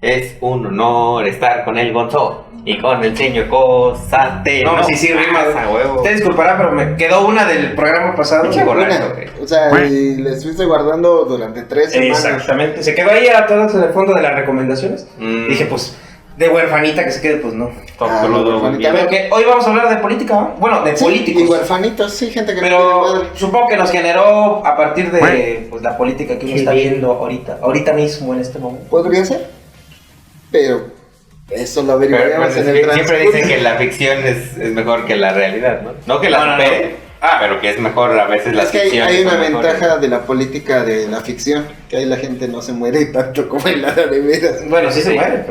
Es un honor estar con el Gonzo y con el señor Cosate. No, sí, rima. Huevo. Usted disculpará, pero me quedó una del programa pasado. O sea, y la estuviste guardando durante 3 semanas. Exactamente. Se quedó ahí a todos en el fondo de las recomendaciones. Dije, pues, de huerfanita que se quede, pues no. Porque hoy vamos a hablar de política, ¿no? Bueno, de políticos. Y huerfanitos, sí, gente que pero no tiene madre. supongo que nos generó a partir de pues, la política que uno está viendo ahorita mismo en este momento. Podría ser, pero eso lo averiguaremos en el transcurso. Siempre dicen que la ficción es mejor que la realidad, ¿no? No que la supere, pero que es mejor a veces la ficción. Hay una ventaja de la política de la ficción, que ahí la gente no se muere tanto como en la de veras. Bueno, sí se muere,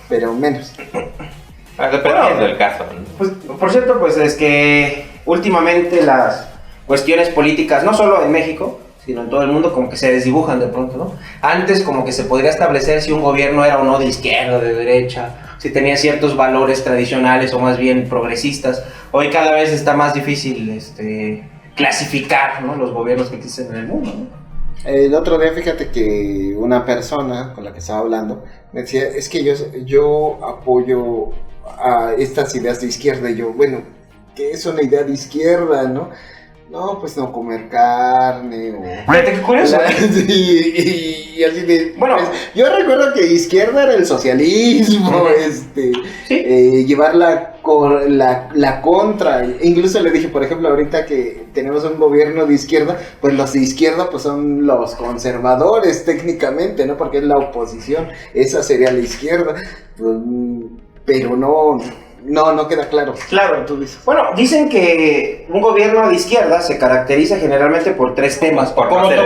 pero menos. Dependiendo del caso, ¿no? Pues, por cierto, pues es que últimamente las cuestiones políticas, no solo en México, sino en todo el mundo, como que se desdibujan de pronto, ¿no? Antes como que se podría establecer si un gobierno era o no de izquierda, de derecha, si tenía ciertos valores tradicionales o más bien progresistas. Hoy cada vez está más difícil clasificar, ¿no?, los gobiernos que existen en el mundo, ¿no? El otro día, fíjate que una persona con la que estaba hablando me decía, es que yo apoyo a estas ideas de izquierda. Y yo, bueno, ¿qué es una idea de izquierda, no? No, pues no comer carne o... Fíjate qué curioso. Sí, y así de... Bueno, pues, yo recuerdo que izquierda era el socialismo, ¿sí? Llevar la contra. Incluso le dije, por ejemplo, ahorita que tenemos un gobierno de izquierda, pues los de izquierda pues son los conservadores técnicamente, ¿no? Porque es la oposición, esa sería la izquierda. Pero no queda claro. Claro, tú dices. Bueno, dicen que un gobierno de izquierda se caracteriza generalmente por 3 temas. Por no ser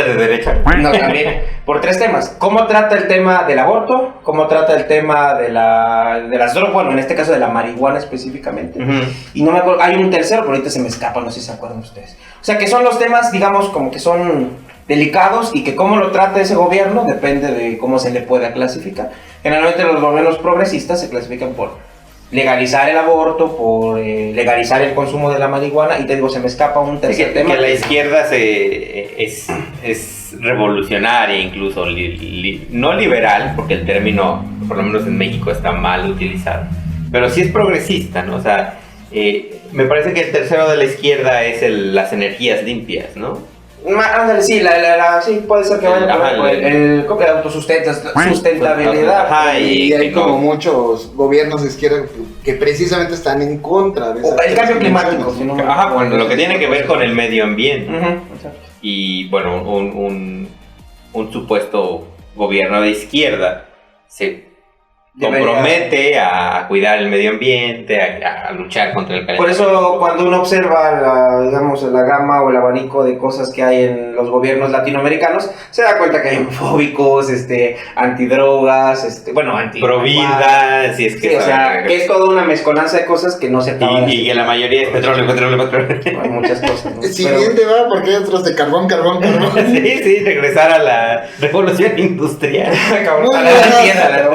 de derecha. No, también. Por 3 temas. ¿Cómo trata el tema del aborto? ¿Cómo trata el tema de las drogas? Bueno, en este caso de la marihuana específicamente. Y no me acuerdo, hay un tercero, pero ahorita se me escapa, no sé si se acuerdan ustedes. O sea, que son los temas, digamos, como que son delicados y que cómo lo trata ese gobierno depende de cómo se le pueda clasificar. Generalmente los gobiernos progresistas se clasifican por legalizar el aborto, por legalizar el consumo de la marihuana, y te digo, se me escapa un tercer tema. Que la izquierda es revolucionaria, incluso no liberal, porque el término, por lo menos en México, está mal utilizado, pero sí es progresista, ¿no? O sea, me parece que el tercero de la izquierda es las energías limpias, ¿no? Sí, sí, puede ser que vaya por el autosustentabilidad. Y hay como muchos gobiernos de izquierda que precisamente están en contra de eso. El cambio climático. Bueno, lo que tiene que ver con el medio ambiente. Exacto. Y bueno, un supuesto gobierno de izquierda se compromete a cuidar el medio ambiente, a luchar contra el calentamiento. Por eso cuando uno observa la gama o el abanico de cosas que hay en los gobiernos latinoamericanos, se da cuenta que hay homofóbicos, antidrogas, pro-vida, si es que... Sí, o sea, que es toda una mezcolanza de cosas que no se acaban. Y que la mayoría es petróleo. Hay muchas cosas, ¿no? Siguiente va, porque hay otros de carbón. Sí, regresar a la revolución industrial.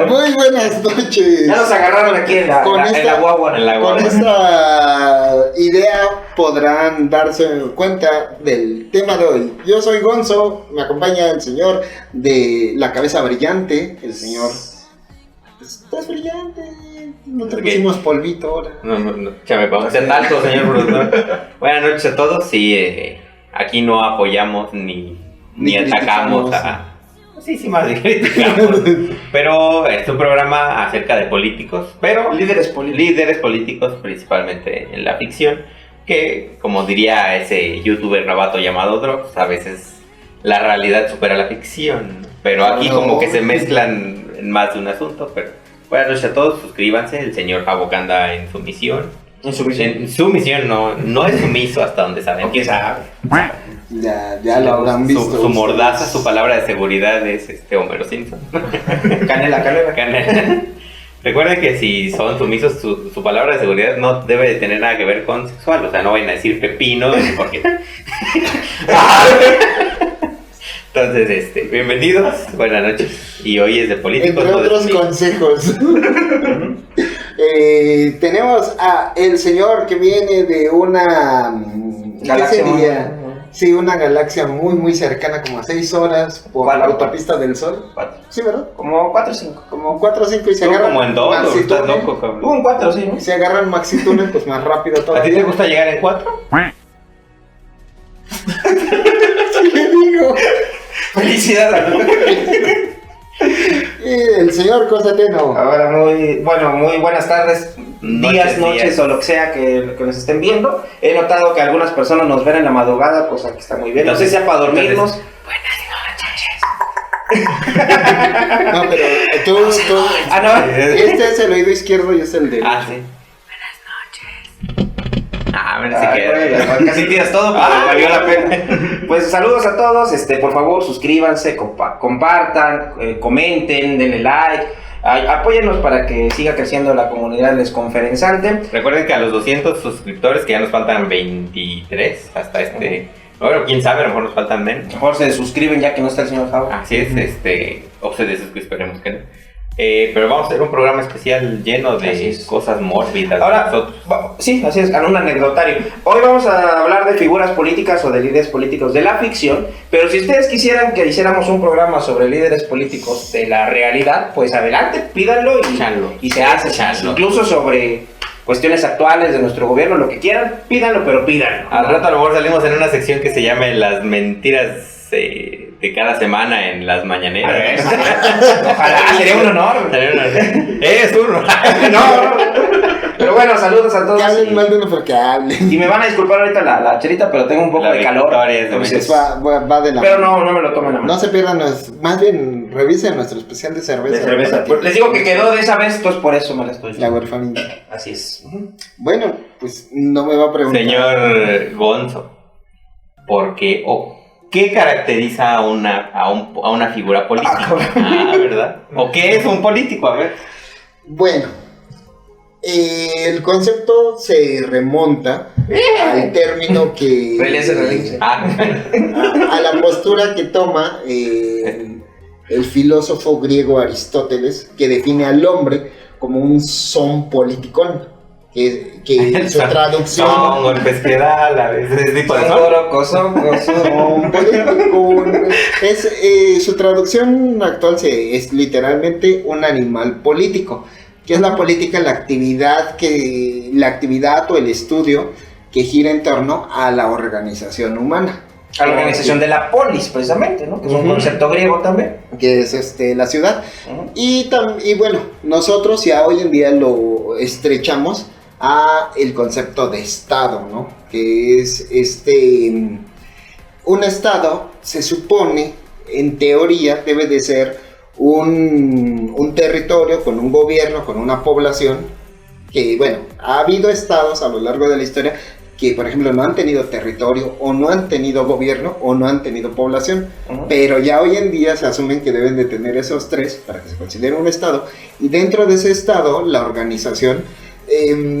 Muy buenas noches. Ya nos agarraron aquí en la guagua. Con esta idea podrán darse cuenta del tema de hoy. Yo soy Gonzo, me acompaña el señor de la cabeza brillante, el señor... Estás brillante, no te pusimos polvito ahora. No, chame, vamos a hacer alto, señor Bruno. Buenas noches a todos, sí, aquí no apoyamos ni atacamos a... Sí, más de criticamos. Pero es un programa acerca de políticos, pero líderes políticos, principalmente en la ficción, que, como diría ese youtuber novato llamado Drops, a veces la realidad supera la ficción, pero aquí como que se mezclan en más de un asunto. Pero buenas noches a todos, suscríbanse, el señor Havok anda en su misión. En su misión no es sumiso hasta donde saben. ¿Quién sabe? Ya lo habrán visto. Su mordaza, su palabra de seguridad es Homero Simpson. Canela. Recuerden que si son sumisos, su palabra de seguridad no debe de tener nada que ver con sexual. O sea, no vayan a decir pepino porque... Entonces, bienvenidos, buenas noches. Y hoy es de políticos. Entre otros consejos. Tenemos a el señor que viene de una... Galaxia. Sí, una galaxia muy, muy cercana, como a 6 horas por la ¿Cuatro? autopista del Sol. 4. Sí, ¿verdad? Como 4 o 5. Como 4 o 5 y se Tú agarran. como en 2, Maxi estás túnel. loco, cabrón. Un 4, sí, ¿no? Y si agarran Maxi Túnel, pues más rápido ¿A ti todavía. te gusta llegar en 4? ¿Qué le digo? Felicidades. Y el señor Cosateno. Ahora, muy buenas tardes, días, noches días. o lo que sea que nos estén viendo. He notado que algunas personas nos ven en la madrugada, pues aquí está muy bien. No sé si sea para dormirnos. No, pero tú. Ah, no. Este es el oído izquierdo y es el derecho. Ah, sí. Buenas noches. Ah, me Ay, güey, casi tiras todo, pero valió la pena. Pues saludos a todos, por favor suscríbanse, compartan, comenten, denle like, apóyennos para que siga creciendo la comunidad desconferenzante. Recuerden que a los 200 suscriptores, que ya nos faltan 23 hasta bueno, quién sabe, a lo mejor nos faltan menos. Mejor se suscriben ya que no está el señor Javo. Así es, o se desuscriben, esperemos que no. Pero vamos a hacer un programa especial lleno de cosas mórbidas. Ahora, nosotros. sí, así es, un anecdotario. Hoy vamos a hablar de figuras políticas o de líderes políticos de la ficción, pero si ustedes quisieran que hiciéramos un programa sobre líderes políticos de la realidad, pues adelante, pídanlo y se hace. Chalo. Incluso sobre cuestiones actuales de nuestro gobierno, lo que quieran, pídanlo, pero pídanlo. Al rato a lo mejor salimos en una sección que se llame las mentiras de cada semana en las mañaneras. Ojalá, sería un honor. Es uno. No, pero bueno, saludos a todos. Que hablen mal de uno porque hablen. Y me van a disculpar ahorita la chelita, pero tengo un poco de calor. Entonces va de la Pero no me lo tomen a mano. No se pierdan, más bien revisen nuestro especial de cerveza. De cerveza. Les digo que quedó de esa vez, entonces por eso me la estoy La diciendo. huerfanita. Así es. Bueno, pues no me va a preguntar. Señor Gonzo, ¿por qué qué caracteriza a una figura política? ¿Verdad? ¿O qué es un político? A ver. Bueno, el concepto se remonta al término que... a la postura que toma el filósofo griego Aristóteles, que define al hombre como un son politicón, que su traducción... Son golpes que da a veces tipo de son politicón. Su traducción actual es literalmente un animal político. ¿Qué es la política? La actividad o el estudio que gira en torno a la organización humana. A la organización de la polis, precisamente, ¿no? Que es un concepto griego también. Que es la ciudad. Y bueno, nosotros ya hoy en día lo estrechamos a el concepto de Estado, ¿no? Que es un Estado se supone, en teoría, debe de ser un territorio con un gobierno, con una población, que bueno, ha habido estados a lo largo de la historia que por ejemplo no han tenido territorio o no han tenido gobierno o no han tenido población, pero ya hoy en día se asumen que deben de tener esos tres para que se considere un estado, y dentro de ese estado la organización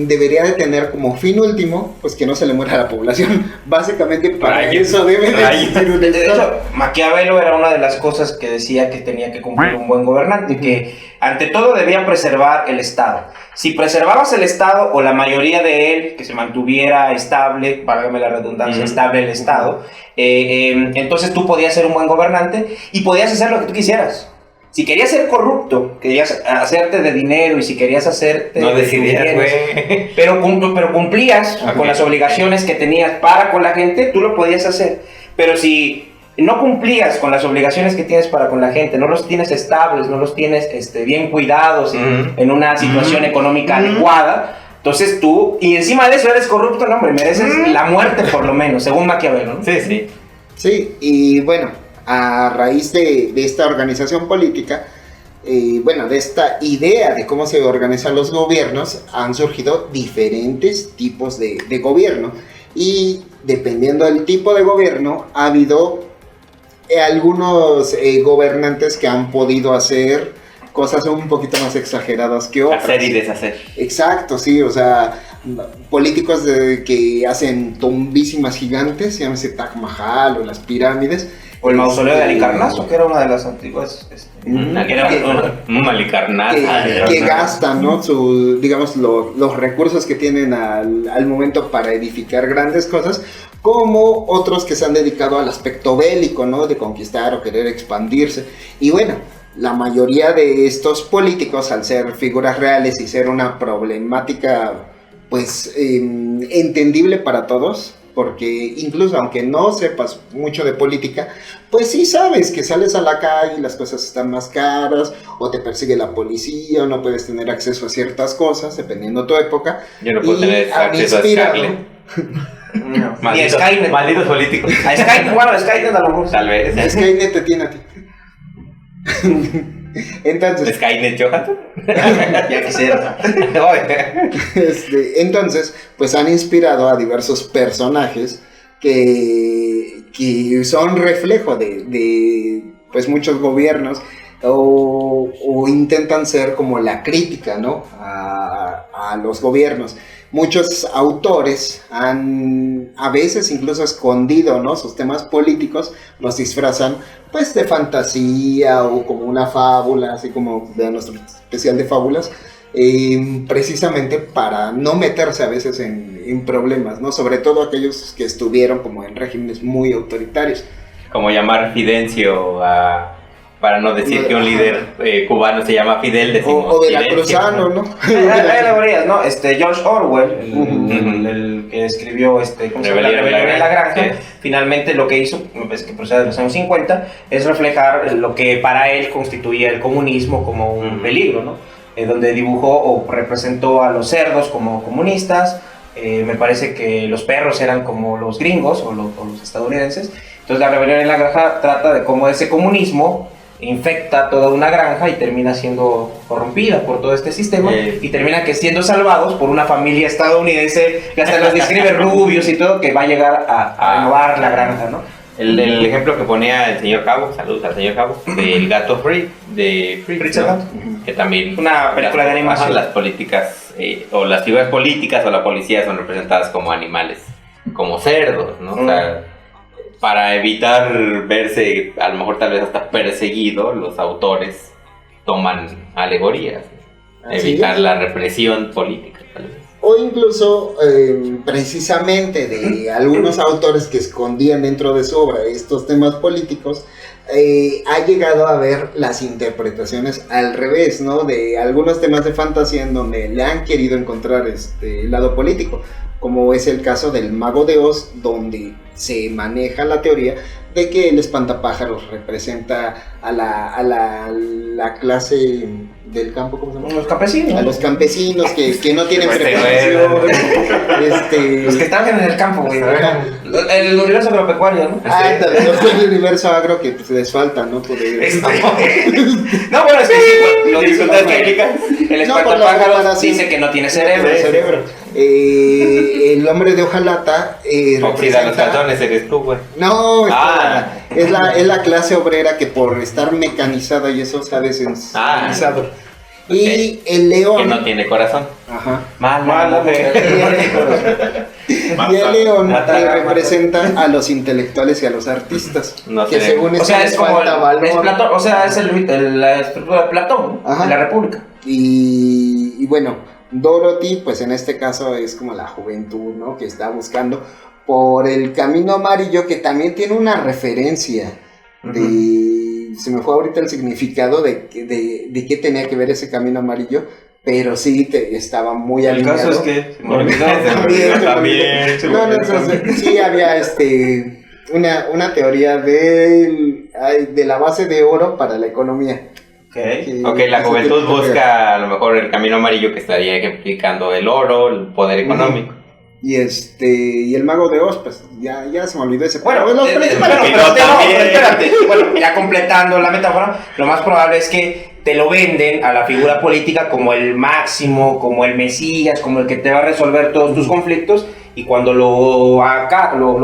debería de tener como fin último pues que no se le muera a la población. Básicamente para eso debe de existir un De estado. hecho, Maquiavelo era una de las cosas que decía que tenía que cumplir un buen gobernante, que ante todo debía preservar el Estado. Si preservabas el Estado o la mayoría de él, que se mantuviera estable, válgame la redundancia, estable el Estado, entonces tú podías ser un buen gobernante y podías hacer lo que tú quisieras. Si querías ser corrupto, querías hacerte de dinero y si querías hacerte... No decidías, güey. Pero cumplías con las obligaciones que tenías para con la gente, tú lo podías hacer. Pero si no cumplías con las obligaciones que tienes para con la gente, no los tienes estables, no los tienes bien cuidados en una situación económica adecuada, entonces tú, y encima de eso eres corrupto, no hombre, mereces la muerte por lo menos, según Maquiavelo, ¿no? Sí, sí. Sí, y bueno, a raíz de esta organización política, de esta idea de cómo se organizan los gobiernos, han surgido diferentes tipos de gobierno. Y dependiendo del tipo de gobierno, ha habido algunos gobernantes que han podido hacer cosas un poquito más exageradas que otras. Hacer y deshacer. Exacto, sí, o sea, políticos que hacen tumbísimas gigantes, llámese Taj Mahal o las pirámides. O el mausoleo de Halicarnaso, que era una de las antiguas... Un Halicarnaso. Que gastan, ¿no? Los recursos que tienen al momento para edificar grandes cosas, como otros que se han dedicado al aspecto bélico, ¿no? De conquistar o querer expandirse. Y bueno, la mayoría de estos políticos, al ser figuras reales y ser una problemática, pues, entendible para todos, porque incluso aunque no sepas mucho de política, pues sí sabes que sales a la calle y las cosas están más caras, o te persigue la policía, o no puedes tener acceso a ciertas cosas, dependiendo de tu época. Yo no puedo tener acceso a Skynet. No. Ni Malditos, Skynet. malditos políticos. A Skynet, bueno, a Skynet a lo mejor. Tal vez. Skynet te tiene a ti. Entonces, Skynet Johansson. Ya quisiera. entonces, pues han inspirado a diversos personajes que son reflejo de pues muchos gobiernos o intentan ser como la crítica, ¿no? a los gobiernos. Muchos autores han a veces incluso escondido, ¿no? Sus temas políticos, los disfrazan pues de fantasía o como una fábula, así como de nuestro especial de fábulas, precisamente para no meterse a veces en problemas, ¿no? Sobre todo aquellos que estuvieron como en regímenes muy autoritarios. Como llamar Fidencio a... Para no decir que un líder cubano se llama Fidel, decimos o veracruzano, ¿no? Hay alegorías, ¿no? George Orwell, el que escribió ¿cómo se llama? La Rebelión en la Granja, finalmente lo que hizo, es que procede de los años 50, es reflejar lo que para él constituía el comunismo como un peligro, ¿no? Donde dibujó o representó a los cerdos como comunistas, me parece que los perros eran como los gringos o los estadounidenses. Entonces la Rebelión en la Granja trata de cómo ese comunismo infecta toda una granja y termina siendo corrompida por todo este sistema y termina siendo salvados por una familia estadounidense que hasta los describe rubios y todo, que va a llegar a renovar la granja, ¿no? El ejemplo que ponía el señor Cabo, saludos al señor Cabo, del gato Free, de Fritz, ¿no? Que también una película de animación. Las políticas, o las figuras políticas o la policía son representadas como animales, como cerdos, ¿no? O sea, para evitar verse, a lo mejor tal vez hasta perseguido, los autores toman alegorías, evitar la represión política, tal vez. O incluso, precisamente de algunos autores que escondían dentro de su obra estos temas políticos, ha llegado a ver las interpretaciones al revés, ¿no? De algunos temas de fantasía en donde le han querido encontrar el lado político, como es el caso del Mago de Oz, donde se maneja la teoría de que el espantapájaros representa a la clase del campo, ¿cómo se llama? Los campesinos. A los campesinos que no tienen preparación. Los que están en el campo, güey. El universo agropecuario, ¿no? El universo agro que pues, les falta, ¿no? Poder... No, bueno, es que sí, lo disfrutas técnicas. El espantapájaros dice que no tiene cerebro. El hombre de hojalata representa... los calzones eres tú, güey. No, es la clase obrera que por estar mecanizada y eso se ha desensibilizado. Y el león... Que no tiene corazón. Ajá. Malo. Y el león representa a los intelectuales y a los artistas. No que sé. según o sea, es como valor. Platón, o sea, es la estructura de Platón, ¿no? De la República. Y bueno, Dorothy, pues en este caso es como la juventud, ¿no? Que está buscando por el camino amarillo, que también tiene una referencia se me fue ahorita el significado de qué tenía que ver ese camino amarillo, pero sí estaba muy alineado. El caso es que se me olvidó también. Sí había una teoría de la base de oro para la economía. Ok, la juventud busca a lo mejor el camino amarillo, que estaría ejemplificando el oro, el poder económico. Y y el Mago de Oz, pues ya se me olvidó ese. Bueno, ya completando la metáfora, lo más probable es que te lo venden a la figura política como el máximo, como el mesías, como el que te va a resolver todos tus conflictos, y cuando lo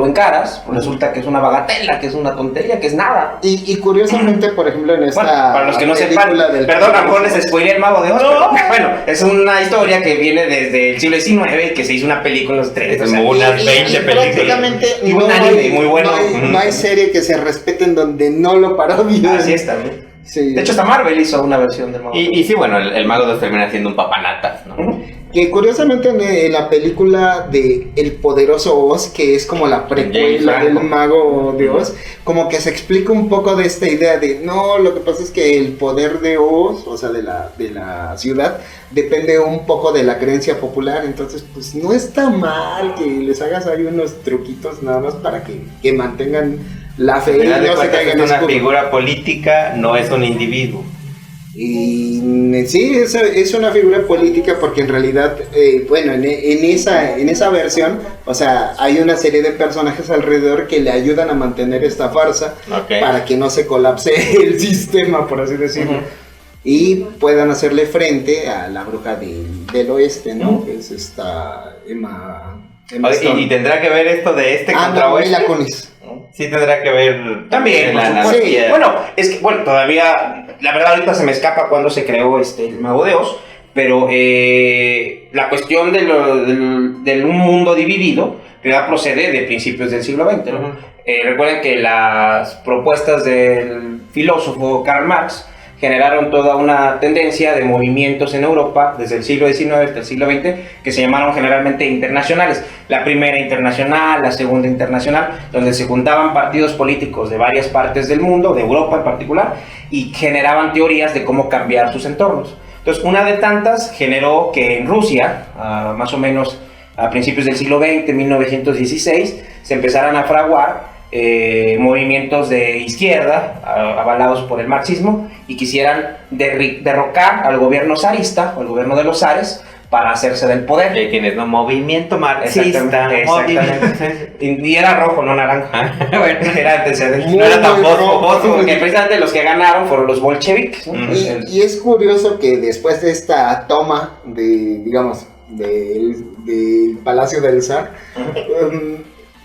encaras, pues resulta que es una bagatela, que es una tontería, que es nada. Y curiosamente, por ejemplo, en esta para los que no sepan, perdón, a lo mejor les spoilé el Mago de Oz, pero bueno, es una historia que viene desde el siglo XIX y que se hizo una película en los 30. Como unas 20 películas. Y un anime muy bueno. No hay serie que se respete en donde no lo parodian. Así es también. Sí. De hecho, hasta Marvel hizo una versión del Mago de Oz. Y sí, bueno, el Mago de Oz termina siendo un papanatas, ¿no? Que curiosamente en la película de El Poderoso Oz, que es como la precuela del Mago de Oz, como que se explica un poco de esta idea de, no, lo que pasa es que el poder de Oz, o sea, de la ciudad, depende un poco de la creencia popular, entonces pues no está mal que les hagas ahí unos truquitos nada más para que mantengan la fe y no se caigan. Es una figura política, no es un individuo. Y sí, es una figura política porque en realidad, bueno, en esa versión, o sea, hay una serie de personajes alrededor que le ayudan a mantener esta farsa para que no se colapse el sistema, por así decirlo. Y puedan hacerle frente a la bruja del oeste, ¿no? Que es esta Emma Stone. ¿Y tendrá que ver esto de este contra oeste? Mila Kunis. Sí tendrá que ver también, la sí. Bueno, es que, todavía, la verdad ahorita se me escapa cuándo se creó el Mago de Oz, pero la cuestión de un mundo dividido que va a proceder de principios del siglo XX, ¿no? Recuerden que las propuestas del filósofo Karl Marx generaron toda una tendencia de movimientos en Europa desde el siglo XIX hasta el siglo XX que se llamaron generalmente internacionales. La primera internacional, la segunda internacional, donde se juntaban partidos políticos de varias partes del mundo, de Europa en particular, y generaban teorías de cómo cambiar sus entornos. Entonces, una de tantas generó que en Rusia, más o menos a principios del siglo XX, 1916, se empezaran a fraguar movimientos de izquierda avalados por el marxismo y quisieran derrocar al gobierno zarista o al gobierno de los zares para hacerse del poder. ¿Quién no? Movimiento marxista. Exactamente. Y era rojo, no naranja. Bueno, era antecedente. No era tan rojo, porque precisamente los que ganaron fueron los bolcheviques, ¿no? Y es curioso que después de esta toma del Palacio del Zar,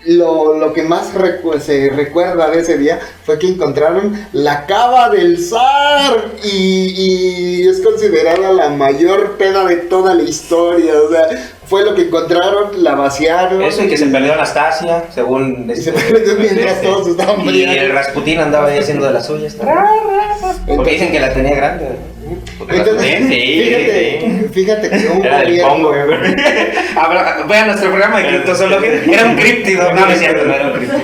lo que más se recuerda de ese día fue que encontraron la cava del zar y es considerada la mayor peda de toda la historia, o sea, fue lo que encontraron, la vaciaron. Eso y que se perdió Anastasia, según... Y se perdió mientras todos estaban brillando. Y el Rasputín andaba ahí haciendo de las suyas. Porque dicen que la tenía grande. Entonces, fíjate que un gobierno... Vean nuestro programa de criptozoología. Era un críptido. No, es cierto, no era un críptido.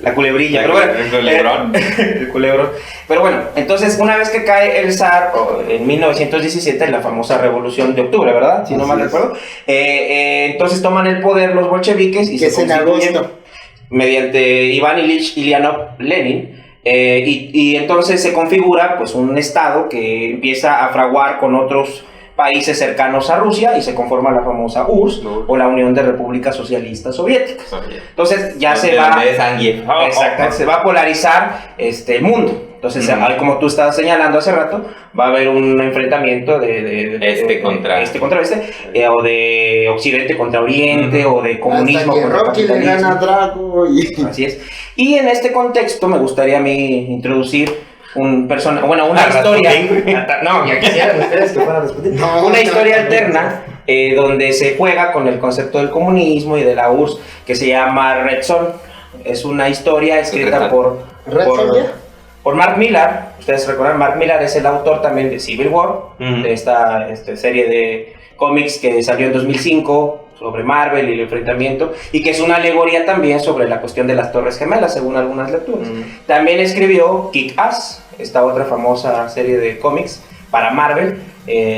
La culebrilla. Pero bueno, el culebrón. Pero bueno, entonces una vez que cae el zar en 1917, la famosa Revolución de Octubre, ¿verdad? Si no mal recuerdo. Entonces toman el poder los bolcheviques y se constituyen mediante Iván Ilich Ulyanov Lenin. Y entonces se configura pues un estado que empieza a fraguar con otros países cercanos a Rusia y se conforma la famosa URSS o la Unión de Repúblicas Socialistas Soviéticas. Entonces ya se va a polarizar el mundo. Entonces, como tú estabas señalando hace rato, va a haber un enfrentamiento de este contra o de Occidente contra Oriente, o de comunismo contra Rocky le gana a Drago. Así es. Y en este contexto me gustaría a mí introducir una historia. No, ya quisieran ustedes que fueran a discutir. Una historia alterna donde se juega con el concepto del comunismo y de la URSS, que se llama Red Son. Es una historia escrita por Mark Millar. Ustedes recuerdan, Mark Millar es el autor también de Civil War, de esta serie de cómics que salió en 2005 sobre Marvel y el enfrentamiento, y que es una alegoría también sobre la cuestión de las Torres Gemelas, según algunas lecturas. También escribió Kick-Ass, esta otra famosa serie de cómics para Marvel,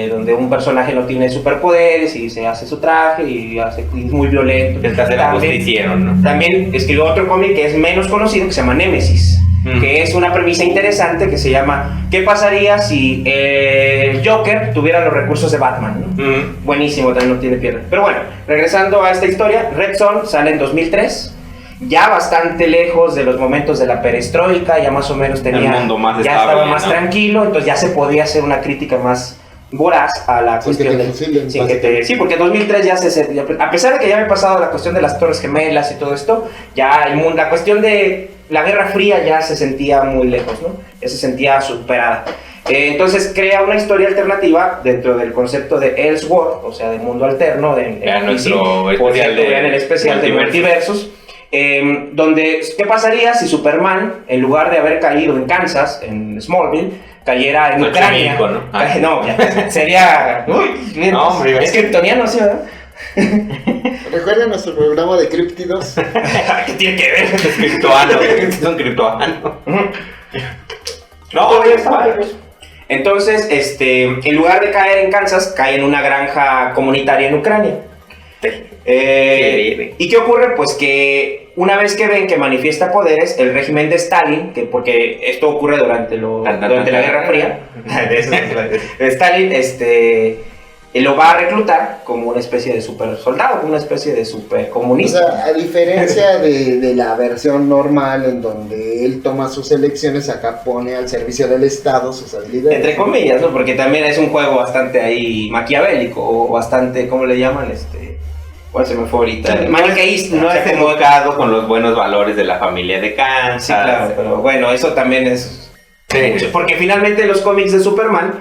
donde un personaje no tiene superpoderes y se hace su traje y es muy violento. También escribió otro cómic que es menos conocido, que se llama Némesis, que es una premisa interesante que se llama ¿qué pasaría si el Joker tuviera los recursos de Batman? ¿No? Buenísimo, también no tiene pierna. Pero bueno, regresando a esta historia, Red Son sale en 2003, ya bastante lejos de los momentos de la perestroika, ya más o menos tenía, el mundo más ya estaba más tranquilo, entonces ya se podía hacer una crítica más voraz a la cuestión sí, porque en 2003 a pesar de que ya había pasado la cuestión de las Torres Gemelas y todo esto, ya la cuestión de la Guerra Fría ya se sentía muy lejos, ¿no? Ya se sentía superada. Entonces crea una historia alternativa dentro del concepto de Elseworld, o sea, del mundo alterno, vean el especial de multiversos, donde, ¿qué pasaría si Superman, en lugar de haber caído en Kansas, en Smallville, cayera en Ucrania? ¿no? No, sería... Uy, bien, no, hombre, es kryptoniano, ¿sí, verdad? ¿Recuerdan nuestro programa de críptidos? ¿Qué tiene que ver? Es criptoano, es un criptoano. No, entonces, en lugar de caer en Kansas, cae en una granja comunitaria en Ucrania. ¿Y qué ocurre? Pues que una vez que ven que manifiesta poderes, el régimen de Stalin, porque esto ocurre durante la Guerra Fría, Stalin lo va a reclutar como una especie de super soldado, como una especie de super comunista. O sea, a diferencia de la versión normal en donde él toma sus elecciones, acá pone al servicio del Estado sus habilidades. Entre comillas, ¿no? Porque también es un juego bastante ahí maquiavélico, o bastante, ¿cómo le llaman? ¿Cuál se me fue ahorita? Sí, maniqueísta. No es educado con los buenos valores de la familia de Kansas. Sí, claro, pero bueno, eso también es... Sí. Porque finalmente en los cómics de Superman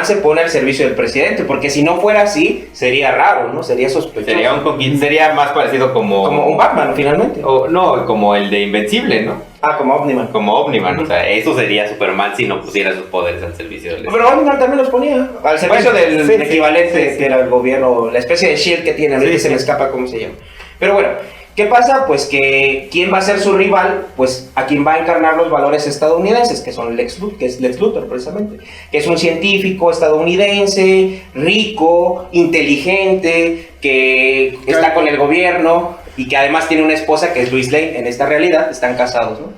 se pone al servicio del presidente, porque si no fuera así, sería raro, ¿no? Sería sospechoso. Sería más parecido como un Batman, finalmente. No, como el de Invencible, ¿no? Como Omniman. Como Omniman, o sea, eso sería Superman si no pusiera sus poderes al servicio del Pero Omniman también los ponía al servicio del equivalente que era el gobierno, la especie de shield que tiene, ahorita se me escapa cómo se llama. Pero bueno, ¿qué pasa? Pues que ¿quién va a ser su rival? Pues a quien va a encarnar los valores estadounidenses, que son Lex Luthor precisamente, que es un científico estadounidense, rico, inteligente, que está con el gobierno y que además tiene una esposa que es Lois Lane. En esta realidad están casados, ¿no?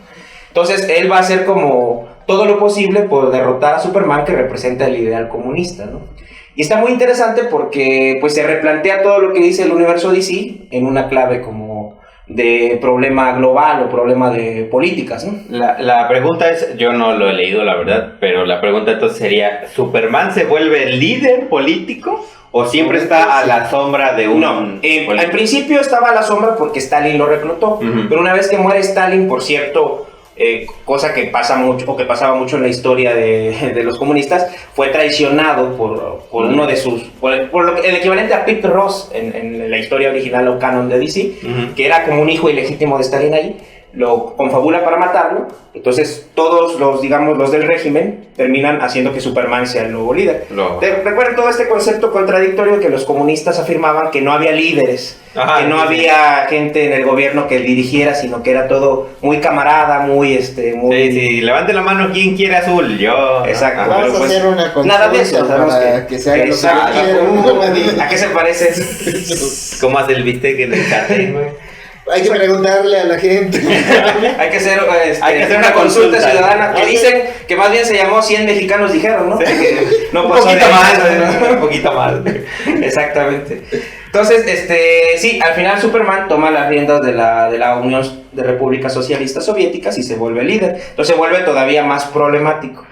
Entonces él va a hacer como todo lo posible por derrotar a Superman, que representa el ideal comunista, ¿no? Y está muy interesante porque pues se replantea todo lo que dice el universo DC en una clave como de problema global o problema de políticas, ¿no? La pregunta es, yo no lo he leído la verdad, pero la pregunta entonces sería, ¿Superman se vuelve el líder político o siempre está a la sombra de un... No, al principio estaba a la sombra porque Stalin lo reclutó, pero una vez que muere Stalin, por cierto... cosa que pasa mucho, o que pasaba mucho en la historia de los comunistas, fue traicionado por uno de sus, el equivalente a Pete Ross en la historia original o canon de DC, que era como un hijo ilegítimo de Stalin ahí, lo confabula para matarlo. Entonces todos los del régimen terminan haciendo que Superman sea el nuevo líder. Recuerden todo este concepto contradictorio que los comunistas afirmaban que no había líderes, que no había gente en el gobierno que dirigiera, sino que era todo muy camarada, muy Sí, levante la mano quien quiere azul, yo. Exacto. Vamos a hacer una consulta nada de eso, para que se haga lo que quiera. ¿A qué se parece? ¿Cómo hace el bistec en el cartel? Hay que preguntarle a la gente. Hay que hacer una consulta ciudadana que dicen que más bien se llamó 100 mexicanos dijeron, ¿no? Sí. No un pasó poquito de más, ahí. un poquito más. Exactamente. Entonces, sí, al final Superman toma las riendas de la Unión de Repúblicas Socialistas Soviéticas y se vuelve líder. Entonces se vuelve todavía más problemático.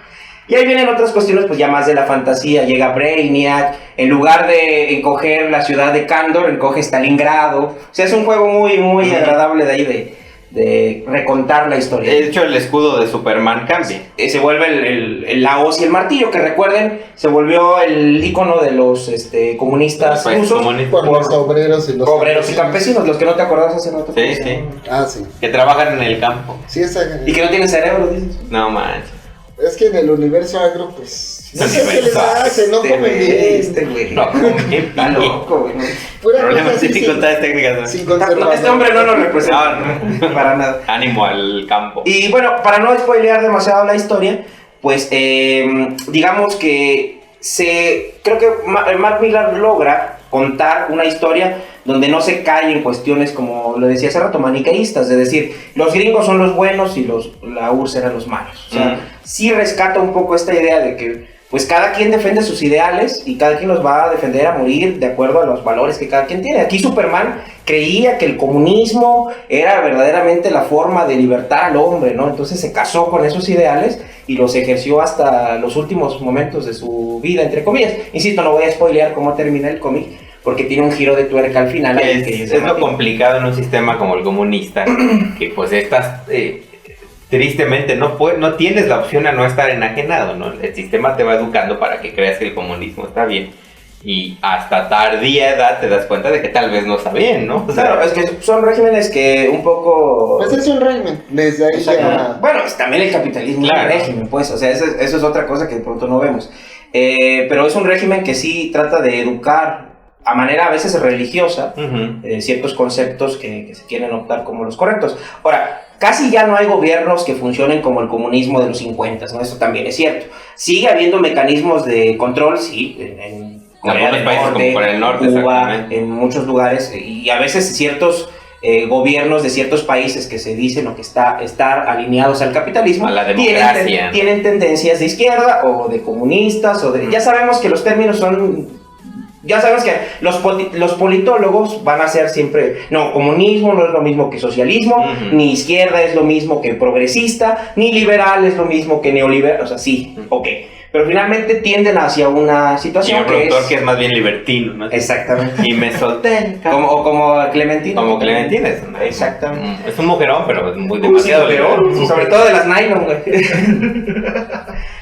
Y ahí vienen otras cuestiones, pues ya más de la fantasía. Llega Brainiac, en lugar de encoger la ciudad de Kandor, encoge Stalingrado. O sea, es un juego muy, muy agradable de ahí de recontar la historia. De hecho, el escudo de Superman cambia. Se vuelve la hoz y el martillo, que recuerden, se volvió el icono de los comunistas rusos. Por los obreros y los obreros y campesinos, los que no te acordabas hace rato. Sí, sí. Sí. Que trabajan en el campo. Sí, y que no tienen cerebro, dices. No manches. Es que en el universo agro, pues... No sé qué les hace, no comen bien. No comen bien, está loco, güey. Problemas y dificultades técnicas. Sin conservar. Este hombre no nos representa para nada. Ánimo al campo. Y bueno, para no spoilear demasiado la historia, pues digamos que creo que Mark Millar logra contar una historia donde no se cae en cuestiones, como lo decía hace rato, maniqueístas, de decir, los gringos son los buenos y la URSS eran los malos. O sea, sí rescata un poco esta idea de que pues cada quien defiende sus ideales y cada quien los va a defender a morir de acuerdo a los valores que cada quien tiene. Aquí Superman creía que el comunismo era verdaderamente la forma de libertar al hombre, ¿no? Entonces se casó con esos ideales y los ejerció hasta los últimos momentos de su vida, entre comillas. Insisto, no voy a spoilear cómo termina el cómic, porque tiene un giro de tuerca al final. Es lo complicado en un sistema como el comunista, que pues estás... tristemente no tienes la opción a no estar enajenado, ¿no? El sistema te va educando para que creas que el comunismo está bien Y hasta tardía edad te das cuenta de que tal vez no está bien, ¿no? O sea, Claro, es que son regímenes que un poco... Pues es un régimen, desde ahí ya... Bueno, también el capitalismo Claro. es un régimen, pues, o sea, eso es otra cosa que de pronto no vemos. Pero es un régimen que sí trata de educar a manera a veces religiosa ciertos conceptos que se quieren optar como los correctos. Ahora, casi ya no hay gobiernos que funcionen como el comunismo de los 50, ¿no? Eso también es cierto. Sigue habiendo mecanismos de control, sí, en Corea del países Norte, como Corea del Norte, Cuba, en muchos lugares, y a veces ciertos gobiernos de ciertos países que se dicen o que estar alineados al capitalismo, a la democracia, tienen tendencias de izquierda o de comunistas, o de, ya sabemos que los términos son... Ya sabes que los politólogos van a ser siempre, no, comunismo no es lo mismo que socialismo, ni izquierda es lo mismo que progresista, ni liberal es lo mismo que neoliberal, o sea, sí, ok. Pero finalmente tienden hacia una situación y un productor que es más bien libertino, ¿no? Exactamente. Y me solté. Como Clementina. Como Clementina. Exactamente. Es un mujerón, pero es muy demasiado peor. Sobre todo de las nylon, güey.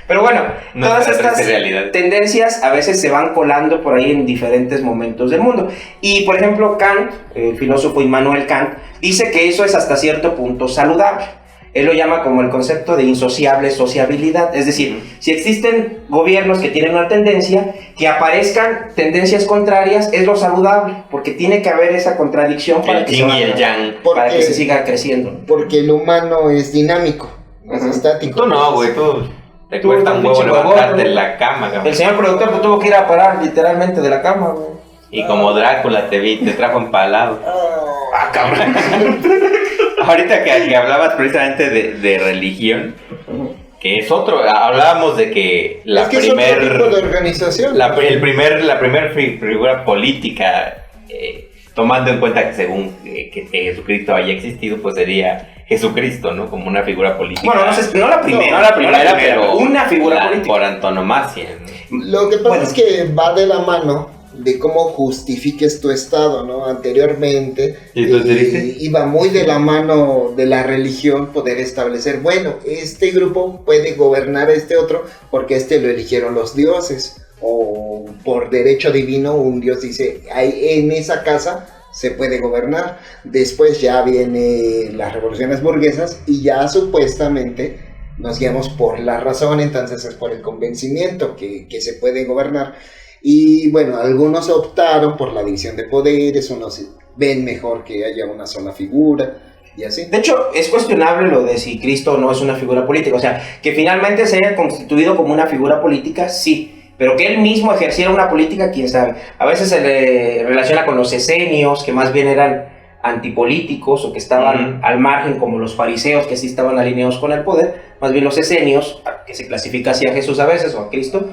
Pero bueno, No, todas estas realidad. tendencias a veces se van colando por ahí en diferentes momentos del mundo. Y por ejemplo, Kant, el filósofo Immanuel Kant, dice que eso es hasta cierto punto saludable. Él lo llama como el concepto de insociable sociabilidad. Es decir, si existen gobiernos que tienen una tendencia, que aparezcan tendencias contrarias, es lo saludable, porque tiene que haber esa contradicción para que, para que se siga creciendo. Porque el humano es dinámico, es estático. Tú no, güey, tú te cuesta un huevo levantarte en la cama, cabrón. El señor productor te tuvo que ir a parar literalmente de la cama, güey. Y como Drácula te trajo empalado. Ah, cabrón. Ahorita que hablabas precisamente de religión, que es otro, hablábamos de que la primer tipo de organización. La primer figura política, tomando en cuenta que según que Jesucristo haya existido, pues sería Jesucristo, ¿no? Como una figura política. Bueno, no la primera, pero una figura política. Por antonomasia, ¿no? Lo que pasa es que va de la mano de cómo justifiques tu estado, ¿no? Anteriormente iba muy de la mano de la religión poder establecer, bueno, este grupo puede gobernar a este otro porque este lo eligieron los dioses, o por derecho divino un dios dice, en esa casa se puede gobernar. Después ya vienen las revoluciones burguesas y ya supuestamente nos guiamos por la razón, entonces es por el convencimiento que se puede gobernar. Y bueno, algunos optaron por la división de poderes, unos ven mejor que haya una sola figura y así. De hecho, es cuestionable lo de si Cristo no es una figura política. O sea, que finalmente se haya constituido como una figura política, sí. Pero que él mismo ejerciera una política, quién sabe. A veces se le relaciona con los esenios, que más bien eran antipolíticos o que estaban al margen, como los fariseos, que sí estaban alineados con el poder. Más bien los esenios, que se clasifica así a Jesús a veces o a Cristo,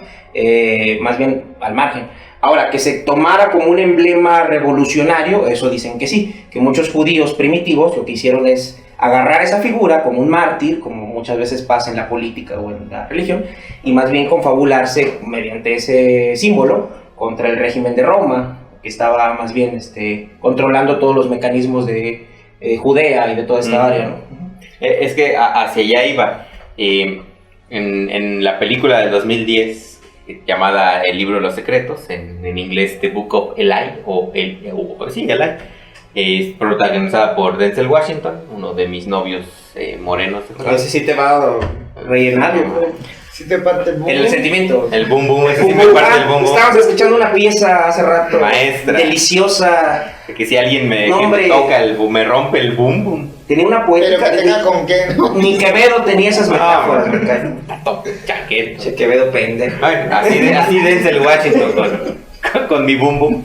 más bien al margen. Ahora, que se tomara como un emblema revolucionario, eso dicen que sí, que muchos judíos primitivos lo que hicieron es agarrar esa figura como un mártir, como muchas veces pasa en la política o en la religión, y más bien confabularse mediante ese símbolo contra el régimen de Roma, que estaba más bien controlando todos los mecanismos de Judea y de toda esta área, ¿no? Es que hacia allá iba. En la película del 2010 llamada El libro de los secretos, en inglés The Book of Eli, Eli, es protagonizada por Denzel Washington, uno de mis novios morenos. Ese sí te va a rellenar, Si te parte el boom. El sentimiento. El boom boom, ese sí me parte el boom boom. Estábamos escuchando una pieza hace rato. Maestra. Deliciosa. Que si alguien me toca me rompe el boom boom. Tenía una poética. Pero que tenga con qué, ¿no? Ni Quevedo tenía esas metáforas. Chaqueto. Quevedo pendejo. Así Denzel Washington con mi boom boom.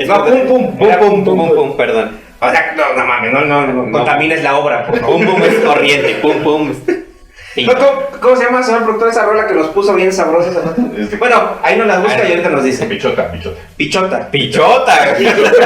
No, boom boom, perdón. O sea, no mames, no contamines la obra. Boom boom es corriente, boom boom. Sí. ¿Cómo se llama, señor productor, esa rola que nos puso bien sabrosa? Bueno, ahí nos la busca y ahorita nos dice. Pichota.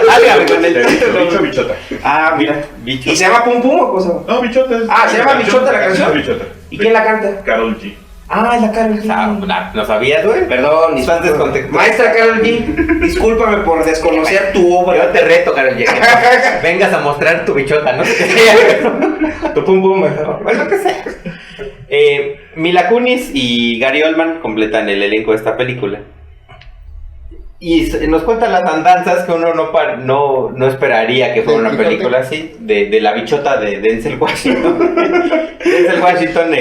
Álgame con el título. Bichota. Ah, mira. Bichota. ¿Y se llama Pum Pum o cosa? No, Bichota. ¿se llama Bichota la canción? Bichota. ¿Y quién la canta? Karol G. Ah, la Karol G. ¿No sabías, güey? Perdón, Estás descontextualizado. Maestra Karol G, discúlpame por desconocer tu obra. Yo te reto, Karol G. Vengas a mostrar tu bichota, ¿no? Tu Pum Pum mejor. Lo que sea. Mila Kunis y Gary Oldman completan el elenco de esta película. Y nos cuenta las andanzas que uno no esperaría que fuera una película así, de la bichota de Denzel Washington. Denzel Washington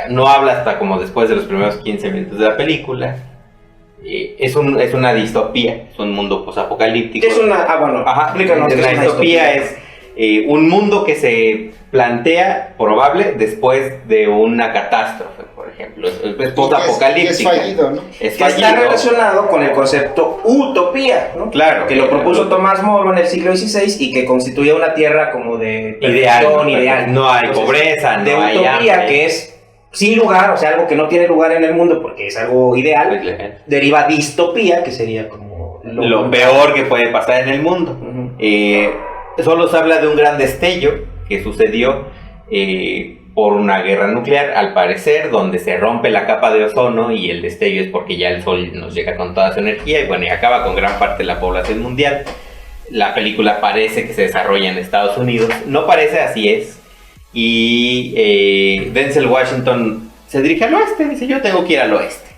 no habla hasta como después de los primeros 15 minutos de la película. Es una distopía, es un mundo posapocalíptico. ¿Qué es una? Explícanos. Una distopía es un mundo que se plantea probable después de una catástrofe, por ejemplo. Es posapocalíptica. Es fallido, ¿no? Que está relacionado con el concepto utopía, ¿no? Claro. Que lo propuso Tomás Moro en el siglo XVI y que constituía una tierra como de ideal. No hay pobreza, de no hay utopía, hambre. que es sin lugar, o sea, algo que no tiene lugar en el mundo porque es algo ideal. Deriva distopía, que sería como lo peor que puede pasar en el mundo. Solo se habla de un gran destello que sucedió por una guerra nuclear, al parecer, donde se rompe la capa de ozono y el destello es porque ya el sol nos llega con toda su energía y bueno, y acaba con gran parte de la población mundial. La película parece que se desarrolla en Estados Unidos, no parece, así es. Y Denzel Washington se dirige al oeste, dice: yo tengo que ir al oeste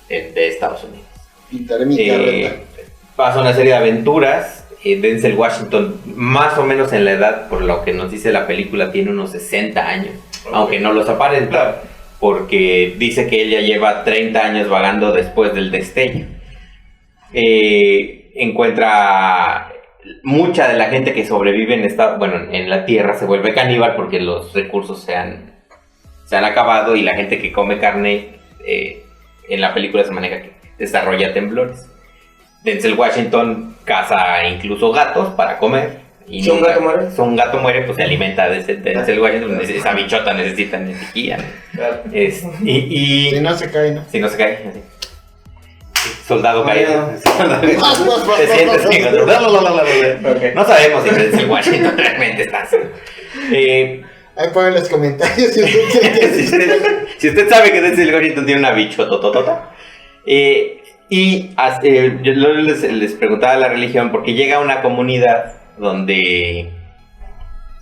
de Estados Unidos. Pintaré mi carreta. Pasa una serie de aventuras. Denzel Washington, más o menos en la edad, por lo que nos dice la película, tiene unos 60 años, aunque no los aparenta, porque dice que él ya lleva 30 años vagando después del destello. Encuentra mucha de la gente que sobrevive en la Tierra se vuelve caníbal porque los recursos se han acabado y la gente que come carne en la película se maneja que desarrolla temblores. Denzel Washington caza incluso gatos para comer. Y si un gato muere, pues se alimenta de Denzel Washington. Esa bichota necesita energía. Claro. Si no se cae, ¿no? Si no se cae. Así. Soldado caído. No sabemos si Denzel Washington realmente está así. Ahí pongan los comentarios si usted cree que si usted sabe que Denzel Washington tiene una bichotototota. Yo les preguntaba la religión porque llega a una comunidad donde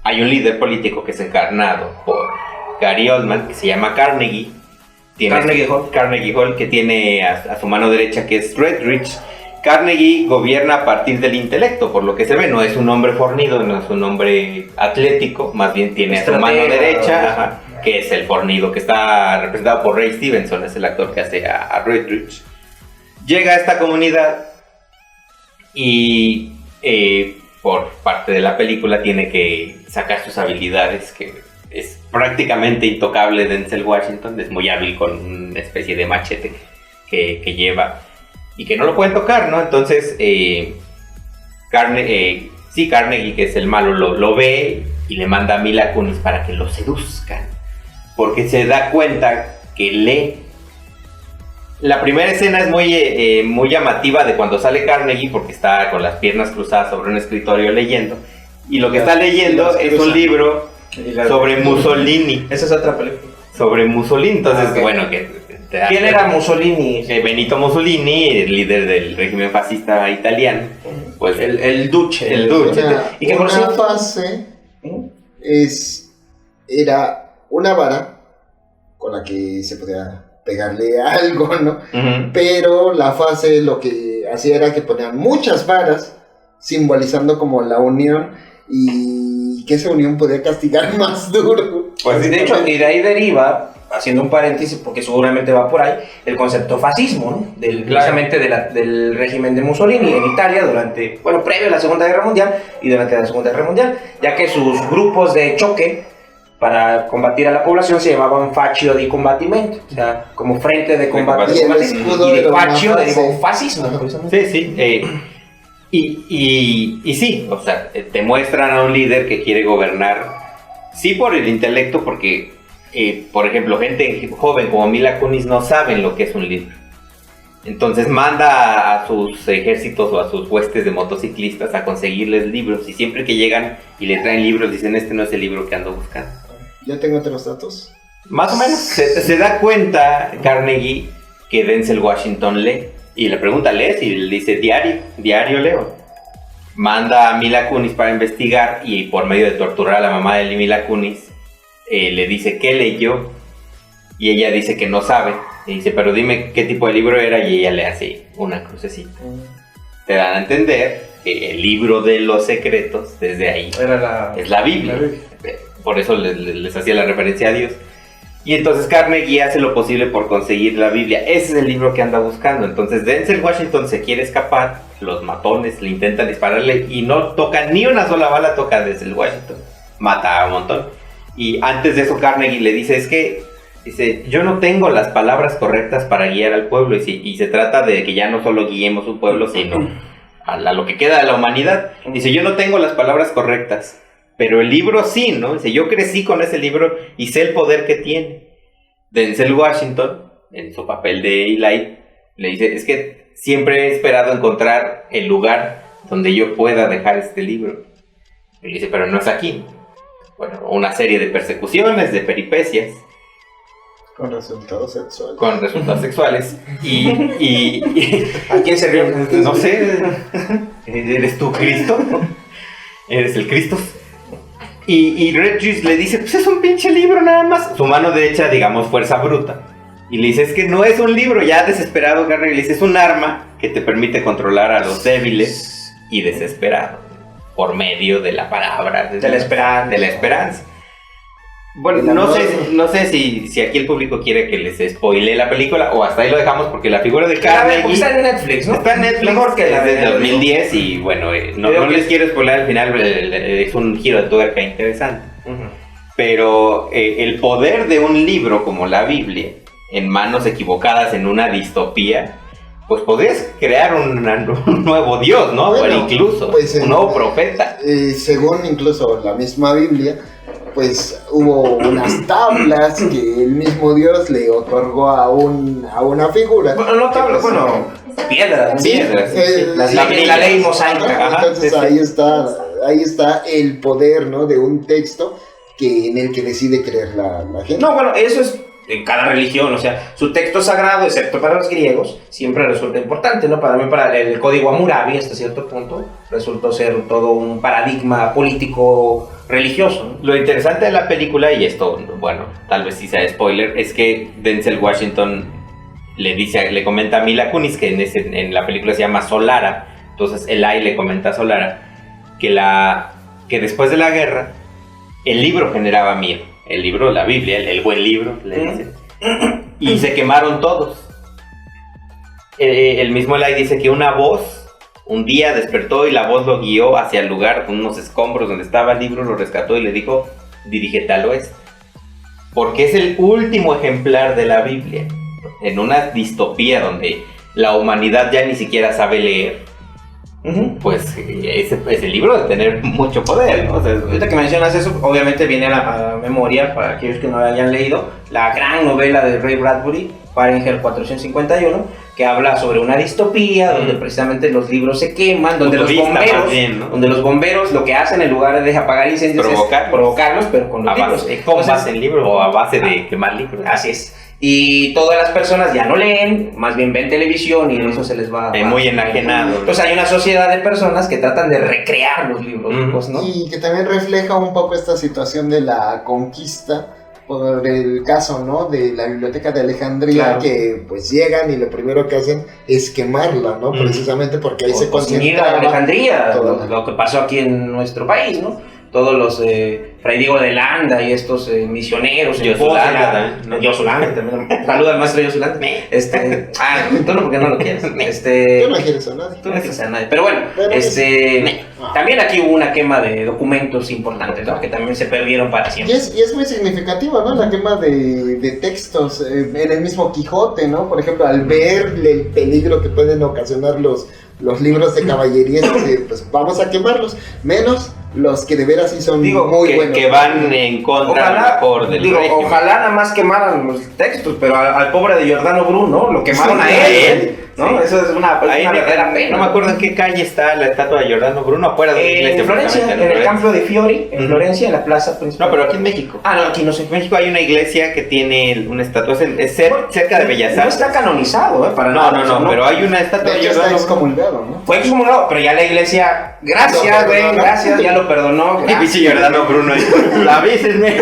hay un líder político que es encarnado por Gary Oldman, que se llama Carnegie. Carnegie Hall, que tiene a su mano derecha, que es Redrich. Carnegie gobierna a partir del intelecto, por lo que se ve. No es un hombre fornido, no es un hombre atlético, más bien tiene a su mano derecha, que es el fornido, que está representado por Ray Stevenson, es el actor que hace a Redrich. Llega a esta comunidad y por parte de la película tiene que sacar sus habilidades, que es prácticamente intocable Denzel Washington, es muy hábil con una especie de machete que lleva y que no lo pueden tocar, ¿no? Entonces Carnegie, que es el malo, lo ve y le manda a Mila Kunis para que lo seduzcan, porque se da cuenta que lee. La primera escena es muy llamativa de cuando sale Carnegie, porque está con las piernas cruzadas sobre un escritorio leyendo. Y lo que está leyendo es un libro sobre Mussolini. Esa es otra película. Sobre Mussolini, entonces, bueno, ¿quién era Mussolini? Benito Mussolini, el líder del régimen fascista italiano. Pues el Duce. El Duce. Y que por una fase era una vara con la que se podía pegarle algo, ¿no? Uh-huh. Pero la fase lo que hacía era que ponían muchas varas simbolizando como la unión y que esa unión podía castigar más duro. Pues de hecho, y de ahí deriva, haciendo un paréntesis porque seguramente va por ahí, el concepto fascismo, ¿no? Precisamente del régimen de Mussolini en Italia previo a la Segunda Guerra Mundial y durante la Segunda Guerra Mundial, ya que sus grupos de choque para combatir a la población se llamaban Faccio di Combattimento, o sea, como frente de combate. Y de Faccio derivó fascismo. Sí. Y sí, o sea, te muestran a un líder que quiere gobernar, sí por el intelecto, porque, por ejemplo, gente joven como Mila Kunis no saben lo que es un líder. Entonces manda a sus ejércitos o a sus huestes de motociclistas a conseguirles libros, y siempre que llegan y le traen libros dicen: este no es el libro que ando buscando. ¿Ya tengo otros datos? Más o menos. Se da cuenta Carnegie que Denzel Washington lee. Y le pregunta: ¿lees? Y le dice: diario leo. Manda a Mila Kunis para investigar y por medio de torturar a la mamá de Mila Kunis, le dice qué leyó. Y ella dice que no sabe. Y dice, pero dime qué tipo de libro era, y ella le hace una crucecita. Te dan a entender que el libro de los secretos, desde ahí, es la Biblia. Por eso les hacía la referencia a Dios. Y entonces Carnegie hace lo posible por conseguir la Biblia. Ese es el libro que anda buscando. Entonces Denzel Washington se quiere escapar, los matones le intentan dispararle y no toca ni una sola bala, toca a Denzel Washington. Mata a un montón. Y antes de eso Carnegie le dice, dice, yo no tengo las palabras correctas para guiar al pueblo. Y se trata de que ya no solo guiemos un pueblo, sino a lo que queda de la humanidad. Dice, yo no tengo las palabras correctas, pero el libro sí, ¿no? Dice, yo crecí con ese libro y sé el poder que tiene. Denzel Washington, en su papel de Eli, le dice, es que siempre he esperado encontrar el lugar donde yo pueda dejar este libro. Y le dice, pero no es aquí. Bueno, una serie de persecuciones, de peripecias. Con resultados sexuales. Con resultados sexuales. Y ¿a quién se ríe? No sé. ¿Eres tú Cristo? ¿Eres el Cristo? Y Regis le dice, pues es un pinche libro nada más. Su mano derecha, digamos, fuerza bruta. Y le dice, es que no es un libro. Ya desesperado, Gary le dice, es un arma que te permite controlar a los débiles y desesperados. Por medio de la palabra. De la esperanza. Bueno, no sé si aquí el público quiere que les spoile la película o hasta ahí lo dejamos, porque la figura de Carnegie está en Netflix, ¿no? Está en Netflix, mejor que la de 2010 y bueno, no les quiero spoiler al final, es un giro de tuerca interesante. Pero el poder de un libro como la Biblia, en manos equivocadas en una distopía, pues podrías crear un nuevo Dios, ¿no? Bueno, incluso pues un nuevo profeta. Según incluso la misma Biblia, pues hubo unas tablas que el mismo Dios le otorgó a una figura. Bueno, no tablas, bueno, piedras. Sí, la ley mosaica. Entonces ahí está el poder, ¿no? De un texto en el que decide creer la gente. No, bueno, eso es en cada religión, o sea, su texto sagrado, excepto para los griegos, siempre resulta importante, ¿no? Para mí, para el código Hammurabi, hasta cierto punto, resultó ser todo un paradigma político religioso, ¿no? Lo interesante de la película, y esto, bueno, tal vez sí sea spoiler, es que Denzel Washington le comenta a Mila Kunis, que en la película se llama Solara, entonces Eli le comenta a Solara que después de la guerra el libro generaba miedo. El libro, la Biblia, el buen libro, le dicen. Y se quemaron todos. El mismo Eli dice que una voz un día despertó y la voz lo guió hacia el lugar, unos escombros donde estaba el libro, lo rescató y le dijo, dirígete al oeste. Porque es el último ejemplar de la Biblia. En una distopía donde la humanidad ya ni siquiera sabe leer. Pues ese libro de tener mucho poder, ¿no? O sea, ahorita que mencionas eso, obviamente viene a la memoria, para aquellos que no la hayan leído, la gran novela de Ray Bradbury, Fahrenheit 451, que habla sobre una distopía donde precisamente los libros se queman, donde los bomberos lo que hacen en lugar de apagar incendios es provocarlos, pero con los libros. ¿Cómo hacen libros o a base de quemar libros? Así es. Y todas las personas ya no leen, más bien ven televisión y en eso se les va... muy enajenado. Entonces hay una sociedad de personas que tratan de recrear los libros, ¿no? Y que también refleja un poco esta situación de la conquista, por el caso, ¿no? De la Biblioteca de Alejandría, claro. Que pues llegan y lo primero que hacen es quemarla, ¿no? Precisamente porque ahí se concentra Alejandría, lo que pasó aquí en nuestro país, ¿no? Todos los Fray Diego de Landa y estos misioneros Yosulanda también. Saluda al maestro Yosulanda. Tú no, porque no lo quieres. Tú no quieres a nadie. Tú no quieres a nadie. Pero bueno, también aquí hubo una quema de documentos importantes, ¿no? Que también se perdieron para siempre. Y es muy significativa, ¿no? La quema de textos en el mismo Quijote, ¿no? Por ejemplo, al ver el peligro que pueden ocasionar los libros de caballería, pues vamos a quemarlos, menos los que de veras sí son muy buenos. Que van en contra del régimen. Ojalá nada más quemaran los textos, pero al pobre de Giordano Bruno lo quemaron a él. ¿no? Sí. Eso es una verdadera pena. No me acuerdo en qué calle está la estatua de Giordano Bruno, afuera de la iglesia. En Florencia, en el Campo de Fiori, en Florencia, en la plaza principal. No, pero aquí en México. Ah, no, aquí no sé. En México hay una iglesia que tiene una estatua, es cerca de Bellas No Artes. está canonizado, para No, nada. pero hay una estatua De de hecho está Giordano Bruno. excomulgado, ¿no? Fue excomulgado, pero ya la iglesia, gracias, Lo güey, perdonó. gracias, ya lo perdonó. Y pinche Giordano Bruno ahí. Avísenme.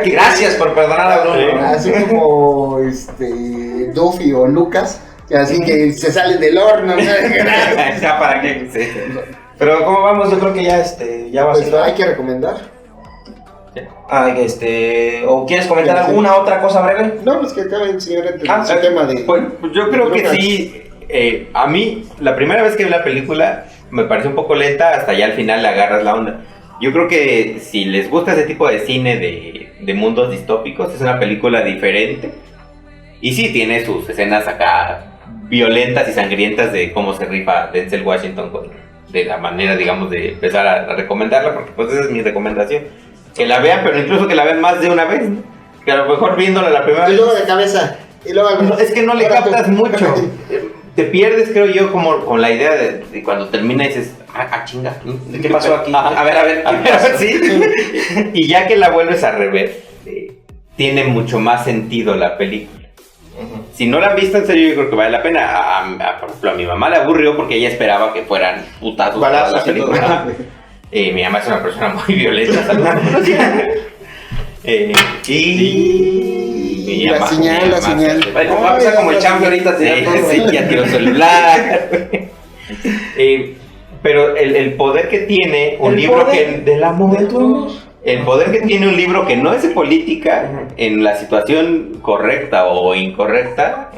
Gracias por perdonar a Bruno. Sí. Así como Duffy o Lucas, así que se salen del horno, ¿no? Ya, ¿para qué? Sí. Pero ¿cómo vamos? Yo creo que ya va a Pues ser. hay que recomendar. ¿O quieres comentar Sí. alguna otra cosa breve? No, pues que acaba el señor entre Ah, su tema de... Pues yo creo que Brujas. sí. A mí, la primera vez que vi la película, me pareció un poco lenta, hasta ya al final le agarras la onda. Yo creo que si les gusta ese tipo de cine de mundos distópicos, es una película diferente. Y sí, tiene sus escenas acá violentas y sangrientas de cómo se rifa Denzel Washington de la manera, digamos, de empezar a recomendarla, porque pues esa es mi recomendación. Que la vean, pero incluso que la vean más de una vez, ¿no? Que a lo mejor viéndola la primera Y vez... luego de cabeza. Y luego... No, es que no le Ahora tú. captas mucho. Te pierdes, creo yo, como con la idea de cuando termina y dices, chinga. ¿Qué pasó aquí? Ajá. A ver, ¿qué A pasó? ver, sí. Y ya que la vuelves a rever, tiene mucho más sentido la película. Si no la han visto, en serio, yo creo que vale la pena. Por ejemplo, a mi mamá le aburrió porque ella esperaba que fueran putazos toda la Balazos y todo. película. Mi mamá es una persona muy violenta, ¿sabes? Y la señal, la señal. Bueno, va a empezar como el champion ahorita. Sí, ya tiró celular. Pero el poder que tiene un El libro poder del amor. de tu amor. El poder que tiene un libro que no es de política, en la situación correcta o incorrecta,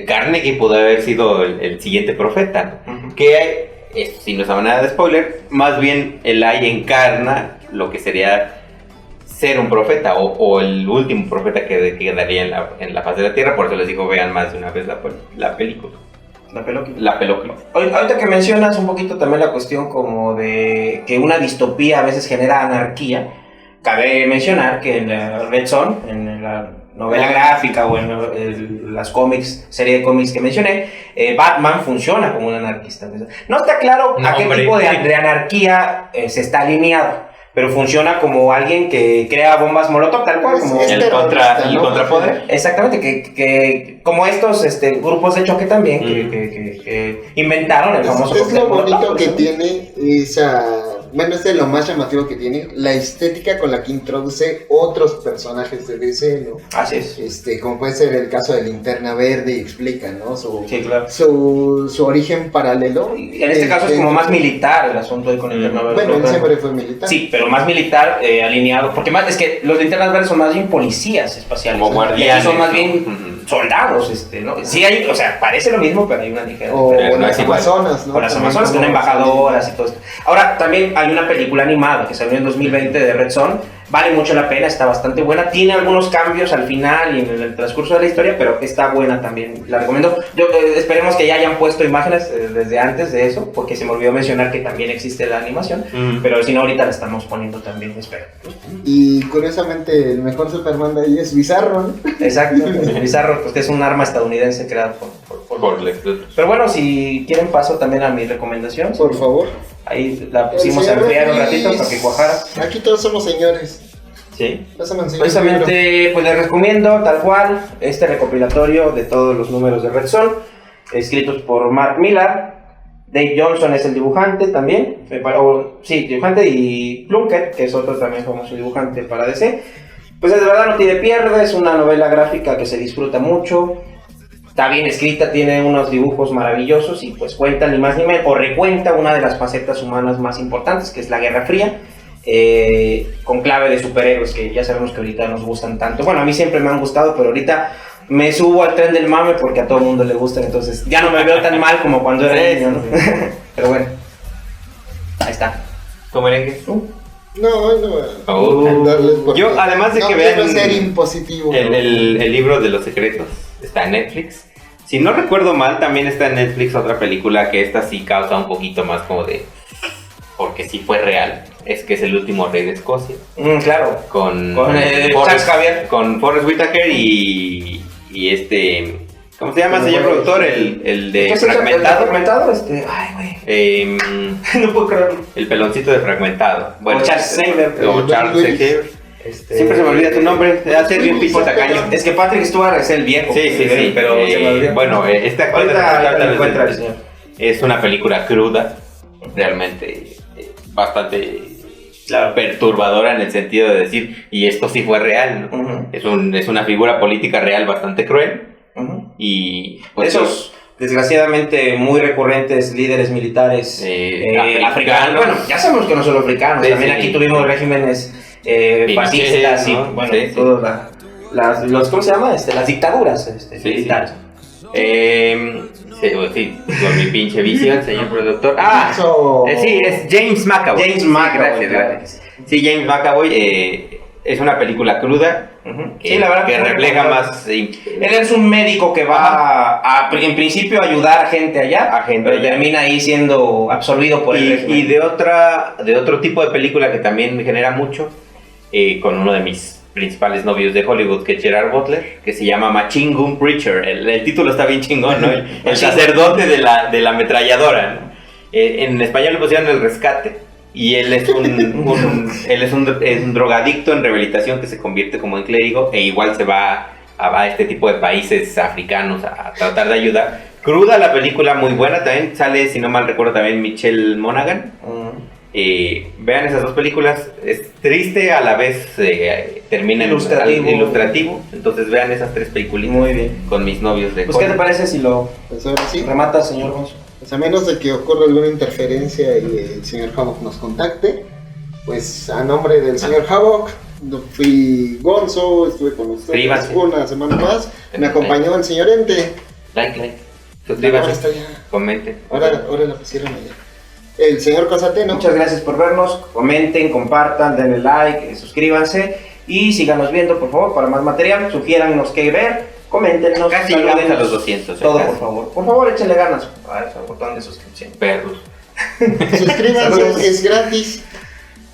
Carnegie pudo haber sido el siguiente profeta. Que, esto sí no es a manera de spoiler, más bien Eli encarna lo que sería ser un profeta o el último profeta que quedaría en la faz de la tierra. Por eso les digo, vean más de una vez la película. La película. La película. Ahorita que mencionas un poquito también la cuestión como de que una distopía a veces genera anarquía, cabe mencionar que en la Red Son, en la novela gráfica o en las cómics, serie de cómics que mencioné, Batman funciona como un anarquista. No está claro a qué tipo de anarquía se está alineado, pero funciona como alguien que crea bombas molotov, tal cual, como... El contrapoder. Exactamente, que como estos grupos de choque también, que inventaron el famoso Es lo bonito molotov, que ¿no? tiene esa... Bueno, es de lo más llamativo que tiene, la estética con la que introduce otros personajes de DC, ¿no? Así es. Como puede ser el caso de Linterna Verde, y explica, ¿no? Sí, claro. Su origen paralelo. En este caso es como más militar el asunto de con el Linterna Verde. Bueno, él siempre fue militar. Sí, pero más militar, alineado, porque más es que los Linternas Verdes son más bien policías espaciales. Como ¿no? guardianes, Y aquí son más ¿no? bien soldados, ¿no? Sí hay, o sea, parece lo mismo, pero hay una ligera O Pero no las es igual. Amazonas, ¿no? con las También Amazonas, que como- son embajadoras y todo esto. Ahora, también hay una película animada que salió en 2020 de Red Son. Vale mucho la pena, está bastante buena. Tiene algunos cambios al final y en el transcurso de la historia, pero está buena también. La recomiendo. Esperemos que ya hayan puesto imágenes desde antes de eso, porque se me olvidó mencionar que también existe la animación. Pero si no, ahorita la estamos poniendo también, espero. Y curiosamente, el mejor Superman de ahí es Bizarro, ¿no? Exacto. Bizarro, pues que es un arma estadounidense creada Por Lex Luthor. Pero bueno, si quieren paso también a mi recomendación. Por favor. Ahí la pusimos a enfriar un ratito para que cuajara. Aquí todos somos señores. Sí. Pásame, señor. Precisamente, pues les recomiendo tal cual este recopilatorio de todos los números de Red Son, escritos por Mark Millar. Dave Johnson es el dibujante también, dibujante, y Plunkett, que es otro también famoso dibujante para DC. Pues de verdad no tiene pierde, es una novela gráfica que se disfruta mucho. Está bien escrita, tiene unos dibujos maravillosos y pues cuenta ni más ni menos, o recuenta una de las facetas humanas más importantes, que es la Guerra Fría, con clave de superhéroes, que ya sabemos que ahorita nos gustan tanto. Bueno, a mí siempre me han gustado, pero ahorita me subo al tren del mame porque a todo el mundo le gustan, entonces ya no me veo tan mal como cuando era niño, ¿no? Pero bueno, ahí está. ¿Cómo merengue? No. Darles por- Yo, además de no que quiero vean ser impositivo. el libro de los secretos, está en Netflix. Si no recuerdo mal, también está en Netflix otra película que esta sí causa un poquito más como de... Porque sí fue real. Es que es El último rey de Escocia. Claro. Con Charles Xavier. Con Forrest Whitaker y ¿Cómo se llama, señor productor? El de ¿Qué es el Fragmentado. Fragmentado? Ay, güey. No puedo creerlo. El peloncito de Fragmentado. O Charles Xavier. O Charles Xavier. Siempre se me olvida tu nombre. Te hace bien pinche tacaño. Es que Patrick Stewart es el viejo. Sí. Pero se me olvida. Bueno, este actor Ahorita lo encuentra el señor. es una película cruda. Realmente bastante perturbadora en el sentido de decir, y esto sí fue real, ¿no? Uh-huh. Es una figura política real bastante cruel. Uh-huh. Y pues, esos desgraciadamente muy recurrentes líderes militares africanos. Bueno, ya sabemos que no solo africanos, también aquí tuvimos regímenes fascistas, ¿no? Y bueno, todas los ¿cómo se llama? Las dictaduras militares. Sí, con mi pinche visión, señor productor. Sí, es James McAvoy. James McAvoy, gracias. Sí, James McAvoy es una película cruda. Sí, la verdad que refleja más. Él es un médico que va en principio a ayudar a gente allá, pero termina ahí siendo absorbido por el régimen. Y de otro tipo de película que también me genera mucho, con uno de mis principales novios de Hollywood, que es Gerard Butler, que se llama Machine Gun Preacher. El título está bien chingón, ¿no? El sacerdote de la ametralladora, ¿no? En español le pusieron El Rescate. Y él es un drogadicto en rehabilitación que se convierte como en clérigo e igual se va a este tipo de países africanos a tratar de ayudar. Cruda la película, muy buena. También sale, si no mal recuerdo, también Michelle Monaghan. Vean esas dos películas. Es triste, a la vez termina ilustrativo. Entonces vean esas tres películas. Muy bien. Con mis novios de Pues, ¿qué te parece si lo remata, señor Gonzo? Pues a menos de que ocurra alguna interferencia y el señor Havok nos contacte, pues a nombre del señor Havok, fui Gonzo, estuve con ustedes una semana más, me acompañó el señor Ente. Like. Suscríbanse, comenten. Ahora la pusieron allá. El señor Cosateno. Muchas gracias por vernos, comenten, compartan, denle like, suscríbanse y síganos viendo, por favor, para más material, sugiérannos qué ver. Coméntenos, casi llegamos a los 200. Todo, por favor, échenle ganas a ese botón de suscripción. Perros. Suscríbanse, es gratis.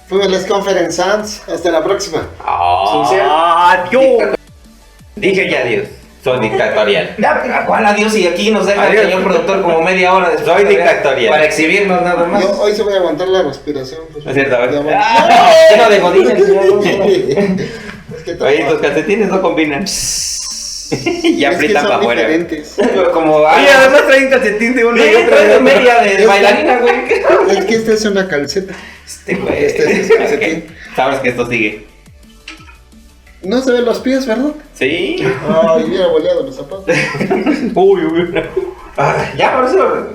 Fuimos las Conference Sans. Hasta la próxima. Adiós. Dije ya adiós. Soy dictatorial. ¿Cuál adiós? Y aquí nos deja el señor productor como media hora después. Soy dictatorial. Para exhibirnos nada más. Yo hoy se voy a aguantar la respiración. Pues, ¿Es cierto? Lleno de godines, señor. Oye, tus calcetines no combinan. Y aprietan para afuera. Como, oye, además traen calcetín de uno y otro. Trae media de bailarina, güey. Es que esta es una calceta. Este es calcetín. Sabes que esto sigue. No se ven los pies, ¿verdad? Sí. Ay, hubiera boleado los zapatos. Uy. Ya, por eso.